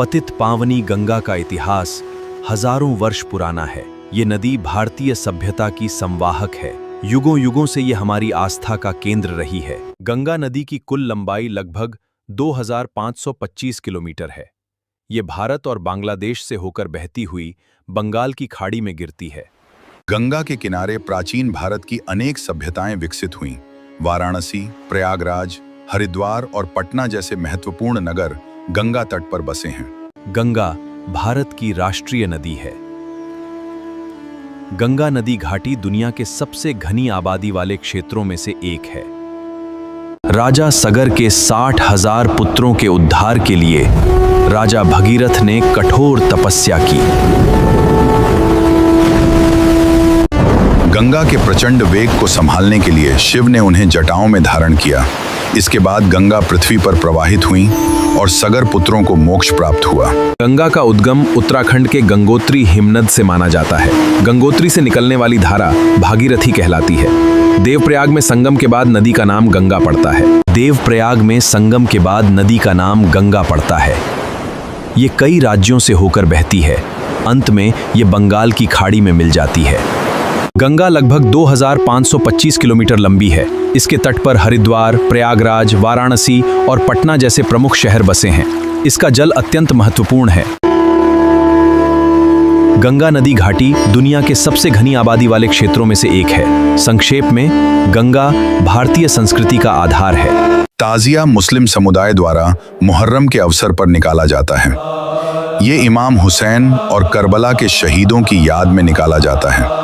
पतित पावनी गंगा का इतिहास हजारों वर्ष पुराना है। ये नदी भारतीय सभ्यता की संवाहक है। युगों युगों से ये हमारी आस्था का केंद्र रही है। गंगा नदी की कुल लंबाई लगभग 2525 किलोमीटर है। ये भारत और बांग्लादेश से होकर बहती हुई बंगाल की खाड़ी में गिरती है। गंगा के किनारे प्राचीन भारत की अनेक सभ्यताएं विकसित हुईं। वाराणसी, प्रयागराज, हरिद्वार और पटना जैसे महत्वपूर्ण नगर गंगा तट पर बसे हैं। गंगा भारत की राष्ट्रीय नदी है। गंगा नदी घाटी दुनिया के सबसे घनी आबादी वाले क्षेत्रों में से एक है। राजा सगर के 60,000 पुत्रों के उद्धार के लिए राजा भगीरथ ने कठोर तपस्या की। गंगा के प्रचंड वेग को संभालने के लिए शिव ने उन्हें जटाओं में धारण किया। इसके बाद गंगा पृथ्वी पर प्रवाहित हुई और सगर पुत्रों को मोक्ष प्राप्त हुआ। गंगा का उद्गम उत्तराखंड के गंगोत्री हिमनद से माना जाता है। गंगोत्री से निकलने वाली धारा भागीरथी कहलाती है। देवप्रयाग में संगम के बाद नदी का नाम गंगा पड़ता है। देवप्रयाग में संगम के बाद नदी का नाम गंगा पड़ता है। ये कई राज्यों से होकर बहती है। अंत में ये बंगाल की खाड़ी में मिल जाती है। गंगा लगभग 2525 किलोमीटर लंबी है। इसके तट पर हरिद्वार, प्रयागराज, वाराणसी और पटना जैसे प्रमुख शहर बसे हैं। इसका जल अत्यंत महत्वपूर्ण है। गंगा नदी घाटी दुनिया के सबसे घनी आबादी वाले क्षेत्रों में से एक है। संक्षेप में, गंगा भारतीय संस्कृति का आधार है। ताजिया मुस्लिम समुदाय द्वारा मुहर्रम के अवसर पर निकाला जाता है। ये इमाम हुसैन और करबला के शहीदों की याद में निकाला जाता है।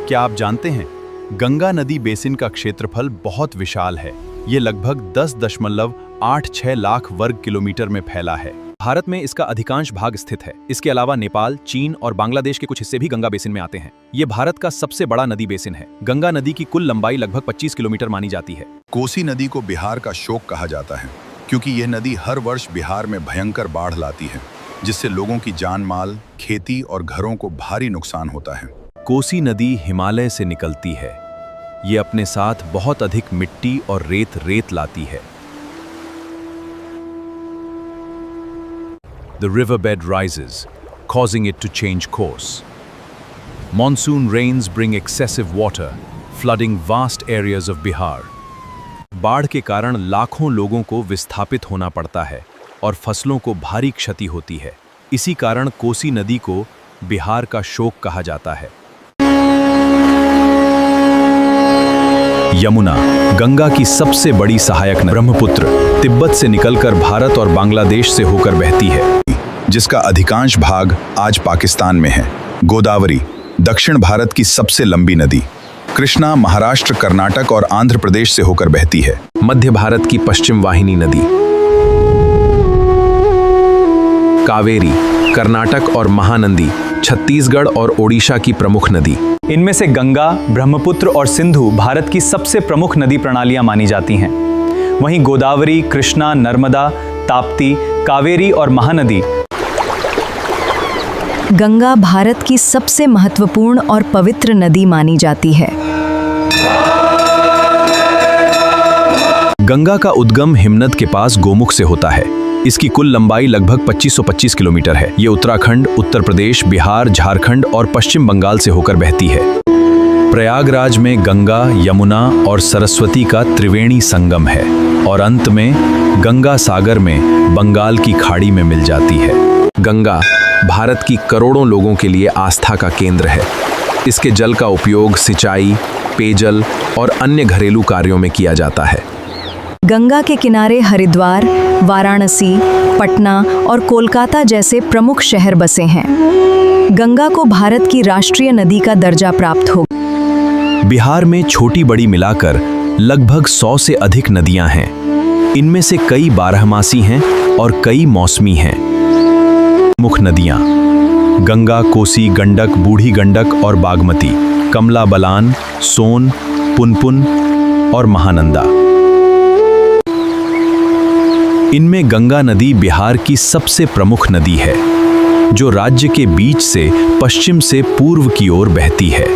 क्या आप जानते हैं, गंगा नदी बेसिन का क्षेत्रफल बहुत विशाल है। ये लगभग 10.86 लाख वर्ग किलोमीटर में फैला है। भारत में इसका अधिकांश भाग स्थित है। इसके अलावा नेपाल, चीन और बांग्लादेश के कुछ हिस्से भी गंगा बेसिन में आते हैं। ये भारत का सबसे बड़ा नदी बेसिन है। गंगा नदी की कुल लंबाई लगभग 25 किलोमीटर मानी जाती है। कोसी नदी को बिहार का शोक कहा जाता है, क्योंकि यह नदी हर वर्ष बिहार में भयंकर बाढ़ लाती है, जिससे लोगों की जान माल, खेती और घरों को भारी नुकसान होता है। कोसी नदी हिमालय से निकलती है। ये अपने साथ बहुत अधिक मिट्टी और रेत लाती है। The riverbed rises, causing it to change course. Monsoon rains bring excessive water, flooding vast areas of Bihar. बाढ़ के कारण लाखों लोगों को विस्थापित होना पड़ता है और फसलों को भारी क्षति होती है। इसी कारण कोसी नदी को बिहार का शोक कहा जाता है। यमुना गंगा की सबसे बड़ी सहायक नदी। ब्रह्मपुत्र तिब्बत से निकलकर भारत और बांग्लादेश से होकर बहती है, जिसका अधिकांश भाग आज पाकिस्तान में है। गोदावरी दक्षिण भारत की सबसे लंबी नदी। कृष्णा महाराष्ट्र, कर्नाटक और आंध्र प्रदेश से होकर बहती है। मध्य भारत की पश्चिम वाहिनी नदी। कावेरी कर्नाटक और महानंदी छत्तीसगढ़ और ओडिशा की प्रमुख नदी। इनमें से गंगा, ब्रह्मपुत्र और सिंधु भारत की सबसे प्रमुख नदी प्रणालियां मानी जाती हैं। वहीं गोदावरी, कृष्णा, नर्मदा, ताप्ती, कावेरी और महानदी। गंगा भारत की सबसे महत्वपूर्ण और पवित्र नदी मानी जाती है। गंगा का उद्गम हिमनद के पास गोमुख से होता है। इसकी कुल लंबाई लगभग 2525 किलोमीटर है। ये उत्तराखंड, उत्तर प्रदेश, बिहार, झारखंड और पश्चिम बंगाल से होकर बहती है। प्रयागराज में गंगा, यमुना और सरस्वती का त्रिवेणी संगम है और अंत में गंगा सागर में बंगाल की खाड़ी में मिल जाती है। गंगा भारत की करोड़ों लोगों के लिए आस्था का केंद्र है। इसके जल का उपयोग सिंचाई, पेयजल और अन्य घरेलू कार्यों में किया जाता है। गंगा के किनारे हरिद्वार, वाराणसी, पटना और कोलकाता जैसे प्रमुख शहर बसे हैं। गंगा को भारत की राष्ट्रीय नदी का दर्जा प्राप्त हो। बिहार में छोटी बड़ी मिलाकर लगभग 100 से अधिक नदियां हैं। इनमें से कई बारहमासी हैं और कई मौसमी हैं। मुख्य नदियां गंगा, कोसी, गंडक, बूढ़ी गंडक और बागमती, कमला बलान, सोन, पुनपुन और महानंदा। इनमें गंगा नदी बिहार की सबसे प्रमुख नदी है, जो राज्य के बीच से पश्चिम से पूर्व की ओर बहती है।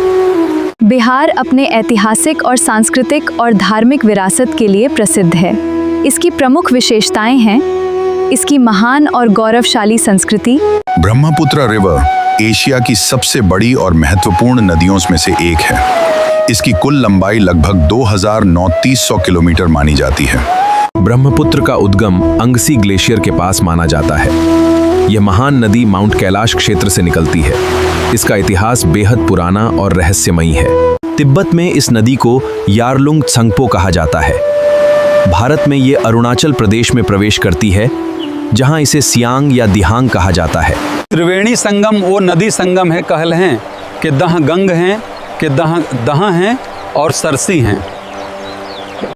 बिहार अपने ऐतिहासिक और सांस्कृतिक और धार्मिक विरासत के लिए प्रसिद्ध है। इसकी प्रमुख विशेषताएं हैं इसकी महान और गौरवशाली संस्कृति। ब्रह्मपुत्र रिवर एशिया की सबसे बड़ी और महत्वपूर्ण नदियों में से एक है। इसकी कुल लंबाई लगभग 2930 किलोमीटर मानी जाती है। ब्रह्मपुत्र का उद्गम अंगसी ग्लेशियर के पास माना जाता है। यह महान नदी माउंट कैलाश क्षेत्र से निकलती है। इसका इतिहास बेहद पुराना और रहस्यमयी है। तिब्बत में इस नदी को यारलुंग त्संगपो कहा जाता है। भारत में ये अरुणाचल प्रदेश में प्रवेश करती है, जहां इसे सियांग या दिहांग कहा जाता है। त्रिवेणी संगम वो नदी संगम है कहल हैं कि दह गंग हैं कि दह हैं और सरसी हैं।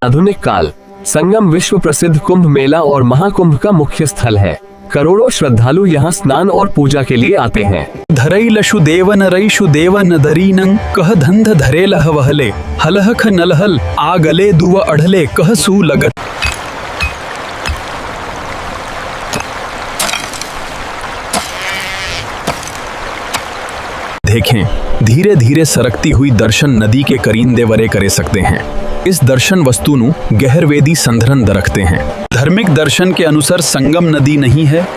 आधुनिक काल संगम विश्व प्रसिद्ध कुंभ मेला और महाकुंभ का मुख्य स्थल है। करोड़ों श्रद्धालु यहाँ स्नान और पूजा के लिए आते हैं। धरई लशु देवन रईशु देवन दरीनंग कह धंध धरे लह वहले हलहख नलहल आगले दुव अढ़ले कह सू लगत। देखें, धीरे धीरे सरकती हुई दर्शन नदी के करींदे वरे करे सकते हैं। इस दर्शन वस्तु नु गहरवेदी संधरन दरखते हैं। धार्मिक दर्शन के अनुसार संगम नदी नहीं है,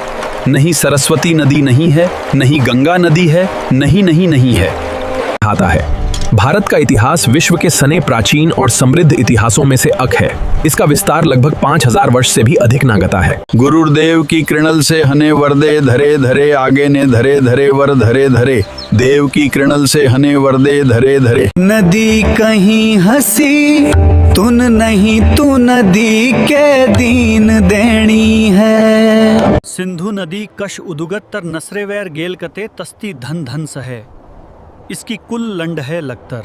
नहीं सरस्वती नदी नहीं है, नहीं गंगा नदी है, नहीं है। आता है। भारत का इतिहास विश्व के सने प्राचीन और समृद्ध इतिहासों में से एक है। इसका विस्तार लगभग 5000 वर्ष से भी अधिक नागता है। गुरुदेव की कृणल से हने वरदे धरे धरे आगे ने धरे धरे वर धरे धरे देव की कृणल से हने वरदे धरे धरे। नदी कहीं हंसी तुन नहीं, तू नदी के दीन देनी है। सिंधु नदी कश उदुगत्तर नसरेवैर गेल कते तस्ती धन धन सहे। इसकी कुल लंड है लगतर।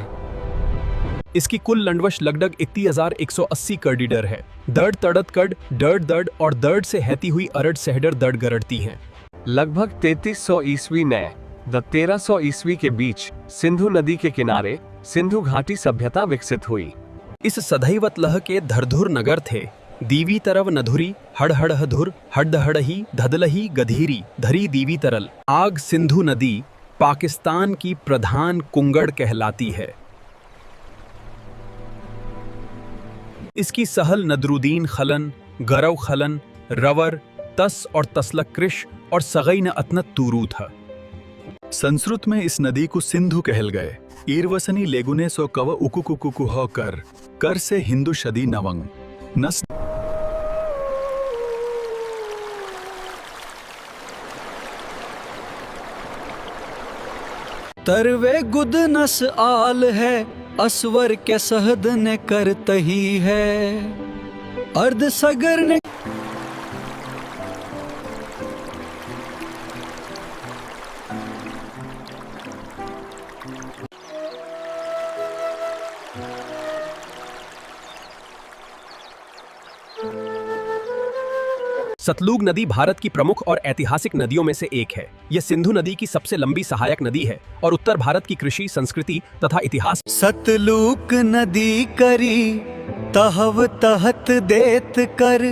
इसकी कुल लंडवश लगभग 31,180 किलोमीटर है। दर्द तड़त कड डर्ड दर्ड और दर्द से हैती हुई अरड सहडर दर्द गरड़ती हैं। लगभग 3300 ईस्वी ने 1300 ईस्वी के बीच सिंधु नदी के किनारे सिंधु घाटी सभ्यता विकसित हुई। इस सदैवत लह के धरधुर नगर थे। दीवी तरव नधुरी हड़हड़ धुर हड़दहड़ही धदलही गधीरी धरी दीवी तरल। आग सिंधु नदी पाकिस्तान की प्रधान कुंगड़ कहलाती है। इसकी सहल नदरुद्दीन खलन, गरव खलन, रवर, तस और तसलक कृश और सगई न अतनत तूरू था। संस्कृत में इस नदी को सिंधु कहल गए। ईरवसनी लेगुने सो कव उकुकुकुकु हो कर से हिंदू शदी नवंग नस। तरवे गुद नस आल है असवर के सहद ने करतही है अर्ध सगर ने। सतलुज नदी भारत की प्रमुख और ऐतिहासिक नदियों में से एक है। यह सिंधु नदी की सबसे लंबी सहायक नदी है और उत्तर भारत की कृषि, संस्कृति तथा इतिहास। सतलुज नदी करी तहव तहत देत कर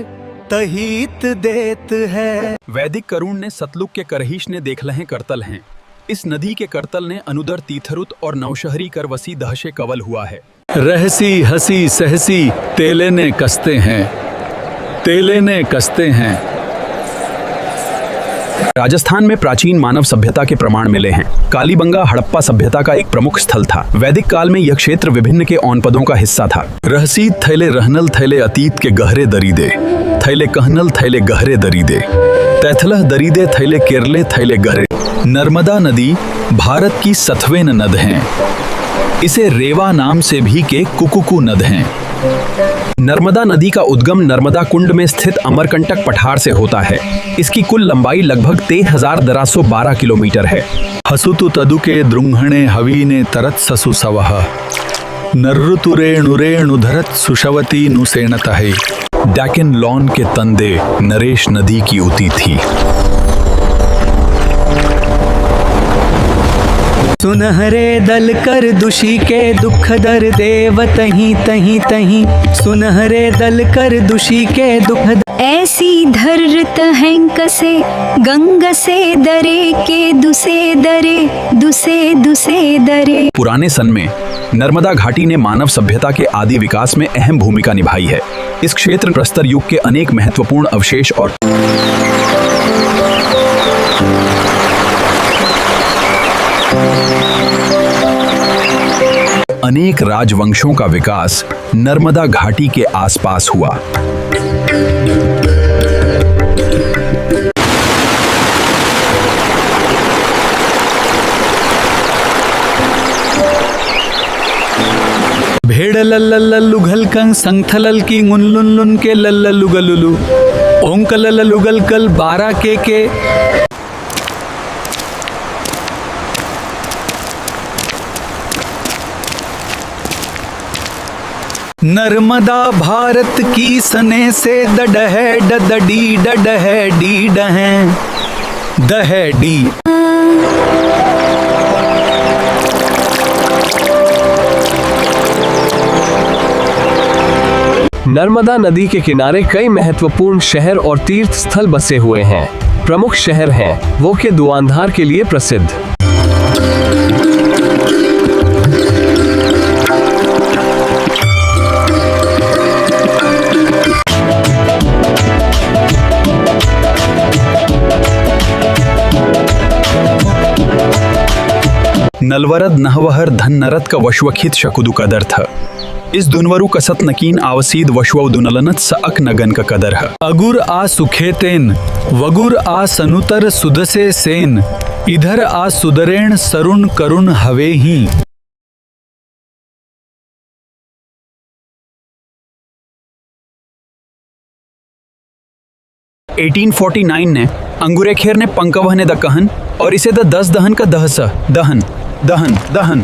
तहीत देत है। वैदिक करुण ने सतलुज के करहीश ने देख लहे करतल हैं। इस नदी के करतल ने अनुदर तीथरुत और नवशहरी कर वसी दहशे कवल हुआ है। रहसी हसी सहसी तेले ने कसते हैं, तेले ने कसते हैं। राजस्थान में प्राचीन मानव सभ्यता के प्रमाण मिले हैं। कालीबंगा हड़प्पा सभ्यता का एक प्रमुख स्थल था। वैदिक काल में यह क्षेत्र विभिन्न के औनपदों का हिस्सा था। रहसीत थैले रहनल थैले अतीत के गहरे दरीदे थैले कहनल थैले गहरे दरीदे तैथलह दरीदे थैले केरले थैले गहरे। नर्मदा नदी भारत की 7वें नद हैं। इसे रेवा नाम से भी के कुकुकु नद हैं। नर्मदा नदी का उद्गम नर्मदा कुंड में स्थित अमरकंटक पठार से होता है। इसकी कुल लंबाई लगभग 13,212 किलोमीटर है। हसुतु तदुके द्रुंघणे हवीने तरत ससु सवह नर्रुतुरेणुरेणु धरत सुशवती नुसेनतहि। डैकन लॉन के तंदे नरेश नदी की उती थी। सुनहरे दल कर दुषी के दुख दर देव तहीं तहीं तहीं। सुनहरे दल कर दुषी के दुख ऐसी धरत हैं कसे गंग से दरे के दुसे दरे दुसे दुसे दरे। पुराने सन में नर्मदा घाटी ने मानव सभ्यता के आदि विकास में अहम भूमिका निभाई है। इस क्षेत्र प्रस्तर युग के अनेक महत्वपूर्ण अवशेष और अनेक राजवंशों का विकास नर्मदा घाटी के आसपास हुआ। भेड़ लल्लुगल कंग संगथलल की उनलुन के लल्लुगलुलु ओंक लल्लुगल कल 12 के नर्मदा भारत की सने से डडह डडी डडह डी डह डी। नर्मदा नदी के किनारे कई महत्वपूर्ण शहर और तीर्थ स्थल बसे हुए हैं। प्रमुख शहर हैं वो के दुआंधार के लिए प्रसिद्ध, नलवरद नहवहर धन्नरत का वश्वखित शकुदु कदर था। इस दुनवरु कसत नकीन आवसीद वश्व दुनलनत सअक नगन का कदर है। अगुर आ सुखेतेन वगुर आ सनुतर सुदसे सेन इधर आ सुदरेण सरुण करुण हवे ही। (1849) ने अंगुरेखेर ने पंकवह ने द कहन और इसे द 10 दहन का दहन दहन दहन दहन